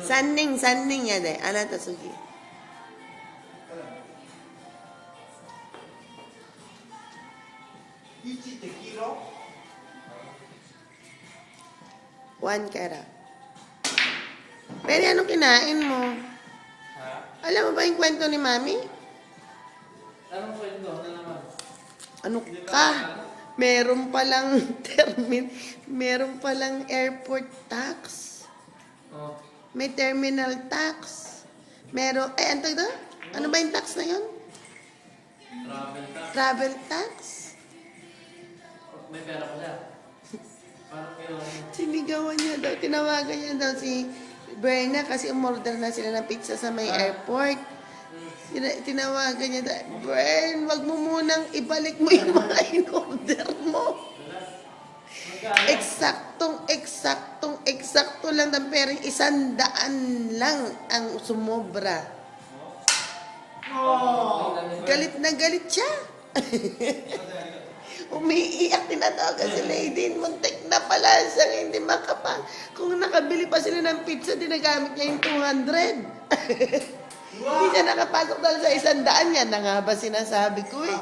Sanding ya deh. Anata sugi. Ichi tequila. 1 kara. Pero anong kinain mo? Ha? Alam mo ba yung kwento ni Mami? Anong kwento? Ano naman? Ano ka? Meron palang meron palang airport tax. Oh. May terminal tax. Meron, ano to? Ano ba yung tax na yun? Travel tax. Travel tax? May pera ko siya. Parang kayo. Sinigawan niya daw, tinawagan niya daw si Berna kasi umorder na sila ng pizza sa may airport. Tinawagan niya daw, Bern, wag mo munang ibalik mo yung mga in-order mo. Eksakto lang ng pera, 100 lang ang sumobra. Galit na galit siya. Umiiyak, tinatawagan si Lady. Muntik na pala siyang hindi makapa. Kung nakabili pa sila ng pizza, dinagamit niya yung 200. Hindi siya nakapasok dahil sa 100 yan. Na nga ba sinasabi ko eh.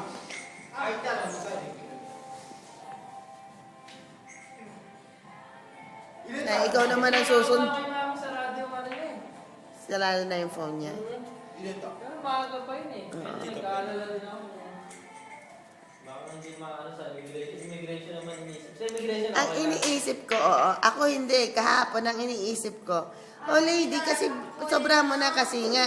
Na ikaw naman ang susunod. Sa radyo ka rin eh. Sarado na yung phone niya. Pero maaga pa yun eh. Nag-aalala din ako. Baka hindi maano sa immigration. Immigration naman iniisip. Sa immigration Ang ako yan. iniisip ko, oo. Ako hindi. Kahapon ang iniisip ko. Oh, Lady, kasi sobra mo na kasi nga,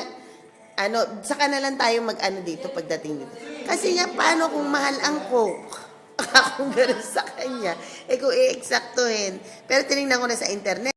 saka na lang tayo mag-ano dito pagdating dito. Kasi nga, paano kung mahal ang Coke? Akong ganun sa kanya. Eh, kung i-eksaktuhin. Pero tinignan ko na sa internet.